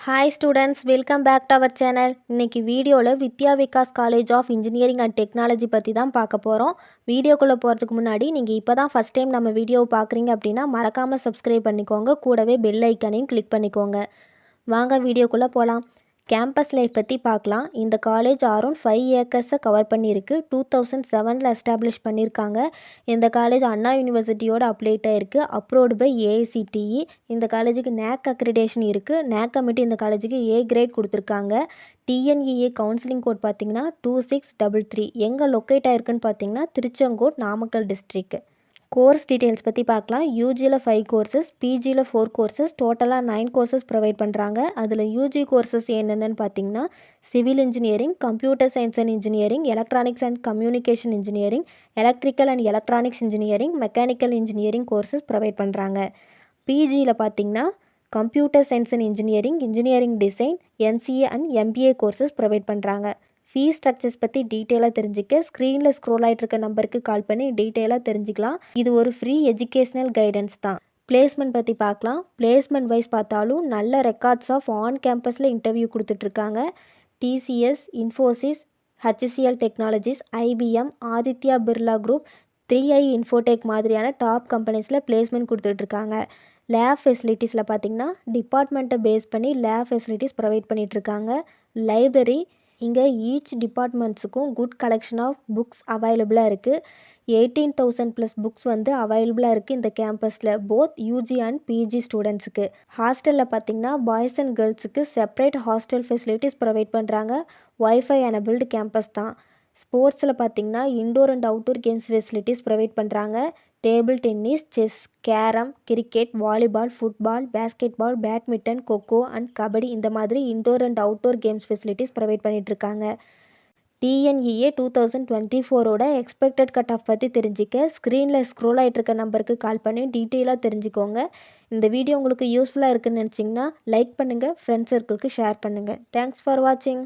Hi students, welcome back to our channel. இன்னைக்கு வீடியோவில் Vidya Vikas college of engineering and technology பற்றி தான் பார்க்க போகிறோம். வீடியோக்குள்ளே போகிறதுக்கு முன்னாடி நீங்கள் இப்போ தான் ஃபஸ்ட் டைம் நம்ம வீடியோவை பார்க்குறீங்க அப்படின்னா மறக்காமல் சப்ஸ்கிரைப் பண்ணிக்கோங்க, கூடவே பெல் ஐக்கானையும் கிளிக் பண்ணிக்கோங்க. வாங்க வீடியோக்குள்ளே போகலாம். கேம்பஸ் லைஃப் பற்றி பார்க்கலாம். இந்த காலேஜ் அரௌண்ட் 5 ஏக்கர்ஸை கவர் பண்ணியிருக்கு. 2007 எஸ்டாப்ளிஷ் பண்ணியிருக்காங்க. இந்த காலேஜ் அண்ணா யூனிவர்சிட்டியோட அப்ளேட்டாக இருக்குது. Approved by AICTE. இந்த காலேஜுக்கு நேக் அக்ரிடேஷன் இருக்குது. நேக் கமிட்டி இந்த காலேஜுக்கு ஏ கிரேட் கொடுத்துருக்காங்க. டிஎன்இஏ கவுன்சிலிங் கோட் பார்த்திங்கன்னா 2633. எங்கே லொக்கேட் ஆயிருக்குன்னு பார்த்தீங்கன்னா Tiruchengode, Namakkal district. Course details பற்றி பார்க்கலாம். யூஜியில் 5 கோர்சஸ், பிஜியில் 4 கோர்சஸ், டோட்டலாக 9 கோர்சஸ் ப்ரொவைட் பண்ணுறாங்க. அதில் யூஜி கோர்சஸ் என்னென்னு பார்த்தீங்கன்னா civil engineering, computer science and engineering, electronics and communication engineering, electrical and electronics engineering, mechanical engineering courses provide பண்ணுறாங்க. பிஜியில் பார்த்தீங்கன்னா computer science and engineering, engineering design, MCA and MBA courses provide பண்ணுறாங்க. Fees structures பற்றி டீட்டெயிலாக தெரிஞ்சுக்க ஸ்க்ரீனில் scroll ஆகிட்டு இருக்க நம்பருக்கு கால் பண்ணி டீட்டெயிலாக தெரிஞ்சுக்கலாம். இது ஒரு ஃப்ரீ எஜுகேஷ்னல் கைடன்ஸ் தான். பிளேஸ்மெண்ட் பற்றி பார்க்கலாம். பிளேஸ்மெண்ட் வைஸ் பார்த்தாலும் நல்ல ரெக்கார்ட்ஸ் ஆஃப் ஆன் கேம்பஸில் இன்டர்வியூ கொடுத்துட்ருக்காங்க. TCS, Infosys, HCL technologies, IBM, Aditya Birla group, 3i Infotech மாதிரியான டாப் கம்பெனிஸில் பிளேஸ்மெண்ட் கொடுத்துட்ருக்காங்க. லேப் ஃபெசிலிட்டிஸில் பார்த்திங்கன்னா டிபார்ட்மெண்ட்டை பேஸ் பண்ணி லேப் ஃபெசிலிட்டிஸ் ப்ரொவைட் பண்ணிகிட்ருக்காங்க. லைப்ரரி, இங்கே ஈச் டிபார்ட்மெண்ட்ஸுக்கும் குட் கலெக்ஷன் ஆஃப் புக்ஸ் அவைலபிளாக இருக்குது. 18,000+ புக்ஸ் அவைலபிளாக இருக்குது இந்த கேம்பஸில், போத் யூஜி அண்ட் பிஜி ஸ்டூடெண்ட்ஸுக்கு. ஹாஸ்டலில் பார்த்திங்கன்னா பாய்ஸ் அண்ட் கேர்ள்ஸுக்கு செப்பரேட் ஹாஸ்டல் ஃபெசிலிட்டிஸ் ப்ரொவைட் பண்ணுறாங்க. ஒய்ஃபை எனபிள்டு கேம்பஸ் தான். ஸ்போர்ட்ஸில் பார்த்திங்கன்னா indoor and outdoor games facilities provide பண்ணுறாங்க. Table tennis, chess, carrom, cricket, volleyball, football, basketball, badminton, kho kho and kabaddi இந்த மாதிரி indoor and outdoor games facilities provide பண்ணிகிட்ருக்காங்க. TNEA 2024 expected cut off பற்றி தெரிஞ்சிக்க ஸ்க்ரீனில் ஸ்க்ரோல் ஆகிட்டு இருக்க நம்பருக்கு கால் பண்ணி டீட்டெயிலாக தெரிஞ்சுக்கோங்க. இந்த வீடியோ உங்களுக்கு யூஸ்ஃபுல்லாக இருக்குன்னு நினச்சிங்கன்னா லைக் பண்ணுங்கள், ஃப்ரெண்ட்ஸ் சர்க்கிளுக்கு ஷேர் பண்ணுங்கள். தேங்க்ஸ் ஃபார் வாட்சிங்.